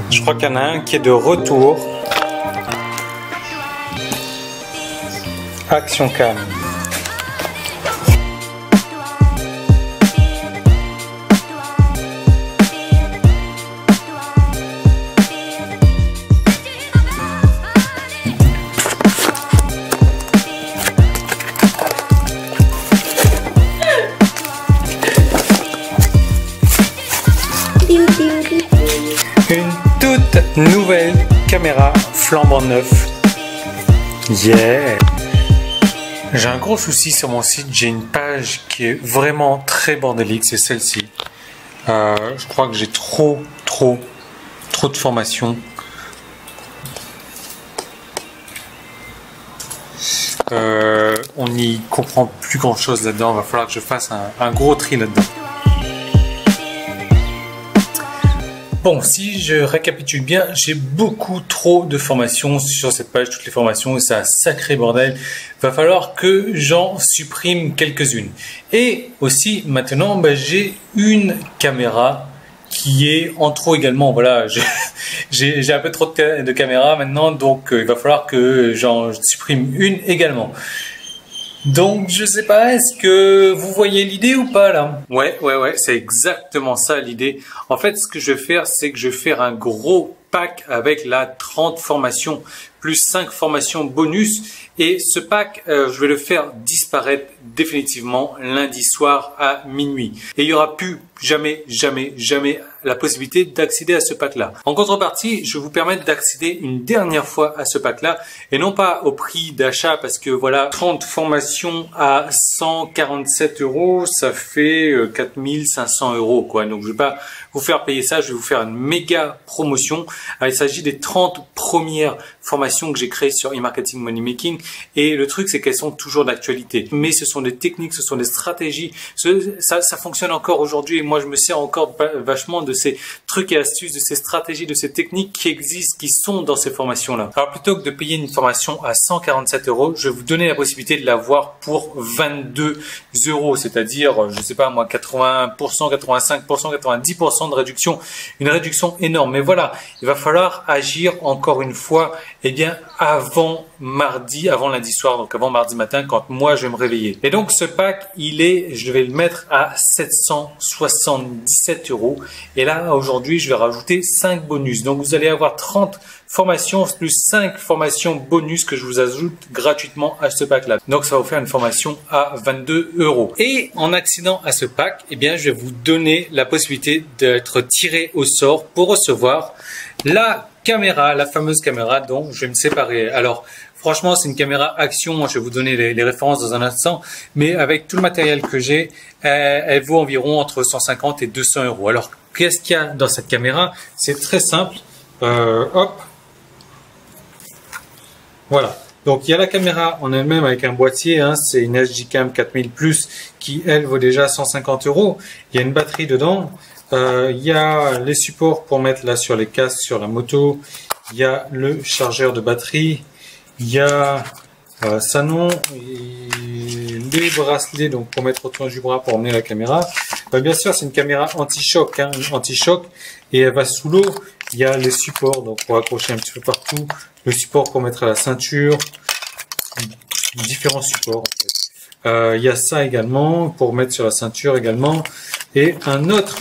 Je crois qu'il y en a un qui est de retour. Action Cam. Une toute nouvelle caméra flambant neuf. Yeah! J'ai un gros souci sur mon site, j'ai une page qui est vraiment très bordélique, c'est celle-ci. Je crois que j'ai trop de formation. On n'y comprend plus grand chose là-dedans, il va falloir que je fasse un gros tri là-dedans. Bon, si je récapitule bien, j'ai beaucoup trop de formations sur cette page, toutes les formations, et c'est un sacré bordel. Il va falloir que j'en supprime quelques-unes. Et aussi, maintenant, j'ai une caméra qui est en trop également. Voilà, j'ai un peu trop de caméras maintenant, donc il va falloir que j'en supprime une également. Donc, je sais pas, est-ce que vous voyez l'idée ou pas là? Ouais, c'est exactement ça l'idée. En fait, ce que je vais faire, c'est que je vais faire un gros pack avec la 30 formations plus 5 formations bonus. Et ce pack, je vais le faire disparaître définitivement lundi soir à minuit. Et il n'y aura plus jamais la possibilité d'accéder à ce pack-là. En contrepartie, je vais vous permettre d'accéder une dernière fois à ce pack-là et non pas au prix d'achat parce que voilà, 30 formations à 147 €, ça fait 4500 € quoi. Donc je vais pas vous faire payer ça, je vais vous faire une méga promotion. Alors, il s'agit des 30 premières formations que j'ai créées sur e-marketing money making et le truc c'est qu'elles sont toujours d'actualité. Mais ce sont des techniques, ce sont des stratégies, ça fonctionne encore aujourd'hui et moi je me sers encore vachement de ces trucs et astuces, de ces stratégies, de ces techniques qui existent, qui sont dans ces formations-là. Alors plutôt que de payer une formation à 147 €, je vais vous donner la possibilité de l'avoir pour 22 €, c'est-à-dire, je sais pas moi, 80%, 85%, 90% de réduction, une réduction énorme. Mais voilà, il va falloir agir encore une fois, eh bien, avant mardi, avant lundi soir, donc avant mardi matin, quand moi je vais me réveiller. Et donc ce pack, je vais le mettre à 777 €. Et là, aujourd'hui, je vais rajouter 5 bonus. Donc vous allez avoir 30 formations plus 5 formations bonus que je vous ajoute gratuitement à ce pack-là. Donc ça va vous faire une formation à 22 €. Et en accédant à ce pack, eh bien, je vais vous donner la possibilité d'être tiré au sort pour recevoir la caméra, la fameuse caméra dont je vais me séparer. Alors, franchement, c'est une caméra action. Je vais vous donner les références dans un instant. Mais avec tout le matériel que j'ai, elle vaut environ entre 150 et 200 €. Alors, qu'est-ce qu'il y a dans cette caméra? C'est très simple. Hop. Voilà. Donc, il y a la caméra en elle-même avec un boîtier. C'est une SGCam 4000 Plus qui, elle, vaut déjà 150 €. Il y a une batterie dedans. Il y a les supports pour mettre là sur les casques, sur la moto. Il y a le chargeur de batterie. Il y a ça non, les bracelets donc pour mettre autour du bras pour emmener la caméra. Bien sûr, c'est une caméra anti-choc, anti-choc, et elle va sous l'eau. Il y a les supports donc pour accrocher un petit peu partout, le support pour mettre à la ceinture, différents supports. En fait. Il y a ça également pour mettre sur la ceinture également, et un autre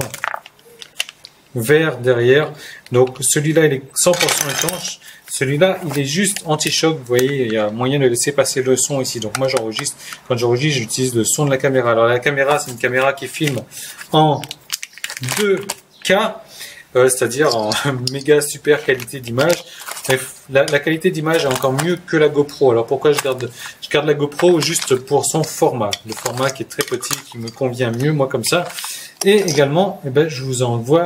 verre derrière. Donc celui-là il est 100% étanche. Celui-là, il est juste anti-choc. Vous voyez, il y a moyen de laisser passer le son ici. Donc moi, j'enregistre. Quand j'enregistre, j'utilise le son de la caméra. Alors la caméra, c'est une caméra qui filme en 2K, c'est-à-dire en méga super qualité d'image. La qualité d'image est encore mieux que la GoPro. Alors pourquoi je garde la GoPro? Juste pour son format. Le format qui est très petit, qui me convient mieux, moi, comme ça. Et également, je vous envoie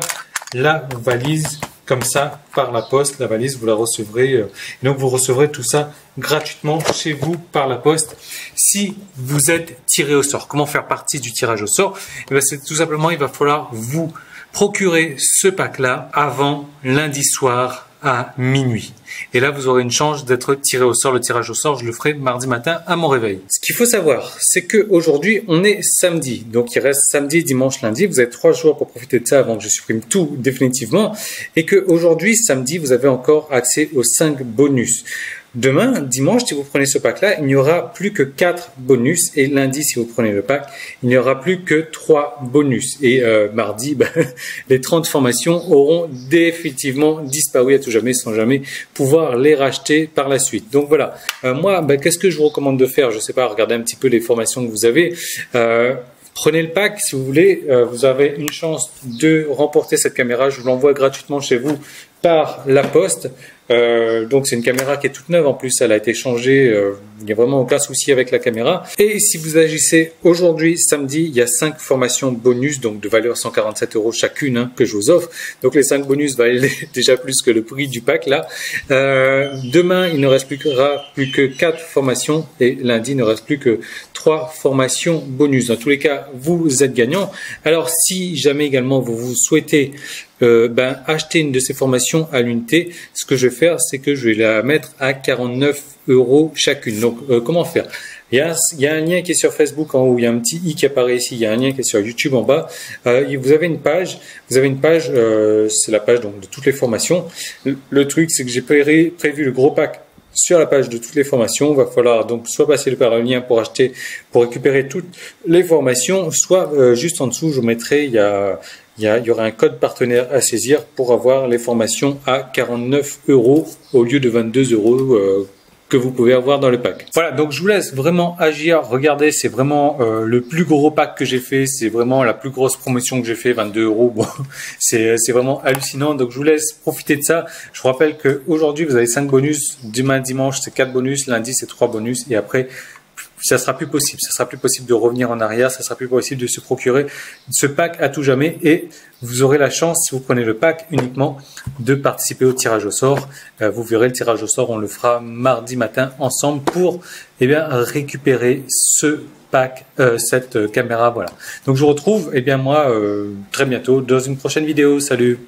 la valise comme ça par la poste. La valise, vous la recevrez. Donc vous recevrez tout ça gratuitement chez vous par la poste si vous êtes tiré au sort. Comment faire partie du tirage au sort? C'est tout simplement, il va falloir vous procurer ce pack là avant lundi soir à minuit. Et là, vous aurez une chance d'être tiré au sort. Le tirage au sort, je le ferai mardi matin à mon réveil. Ce qu'il faut savoir, c'est que aujourd'hui, on est samedi. Donc, il reste samedi, dimanche, lundi. Vous avez 3 jours pour profiter de ça avant que je supprime tout définitivement. Et que aujourd'hui, samedi, vous avez encore accès aux 5 bonus. Demain, dimanche, si vous prenez ce pack-là, il n'y aura plus que 4 bonus. Et lundi, si vous prenez le pack, il n'y aura plus que 3 bonus. Et mardi, les 30 formations auront définitivement disparu à tout jamais, sans jamais pouvoir les racheter par la suite. Donc voilà, moi, qu'est-ce que je vous recommande de faire? Je sais pas, regardez un petit peu les formations que vous avez. Prenez le pack si vous voulez. Vous avez une chance de remporter cette caméra. Je vous l'envoie gratuitement chez vous par la poste. Donc c'est une caméra qui est toute neuve en plus, elle a été changée, il n'y a vraiment aucun souci avec la caméra. Et si vous agissez aujourd'hui, samedi, il y a 5 formations bonus, donc de valeur 147 € chacune que je vous offre. Donc les 5 bonus valent déjà plus que le prix du pack là. Demain, il ne reste plus que 4 formations et lundi, il ne reste plus que 3 formations bonus. Dans tous les cas, vous êtes gagnant. Alors si jamais également vous souhaitez acheter une de ces formations à l'unité, ce que je vais faire, c'est que je vais la mettre à 49 € chacune. Donc, comment faire? Il y a un lien qui est sur Facebook en haut, il y a un petit i qui apparaît ici, il y a un lien qui est sur YouTube en bas. Vous avez une page, c'est la page donc de toutes les formations. Le truc, c'est que j'ai prévu le gros pack sur la page de toutes les formations. Il va falloir donc soit passer par un lien pour récupérer toutes les formations, soit juste en dessous, je mettrai, il y aura un code partenaire à saisir pour avoir les formations à 49 € au lieu de 22 € que vous pouvez avoir dans le pack. Voilà, donc je vous laisse vraiment agir. Regardez, c'est vraiment le plus gros pack que j'ai fait. C'est vraiment la plus grosse promotion que j'ai fait, 22 €. Bon, c'est vraiment hallucinant. Donc je vous laisse profiter de ça. Je vous rappelle qu'aujourd'hui, vous avez 5 bonus. Demain, dimanche, c'est 4 bonus. Lundi, c'est 3 bonus. Et après, ça sera plus possible. Ça sera plus possible de revenir en arrière. Ça sera plus possible de se procurer ce pack à tout jamais. Et vous aurez la chance, si vous prenez le pack, uniquement de participer au tirage au sort. Vous verrez le tirage au sort. On le fera mardi matin ensemble pour récupérer ce pack, cette caméra. Voilà. Donc je vous retrouve moi très bientôt dans une prochaine vidéo. Salut!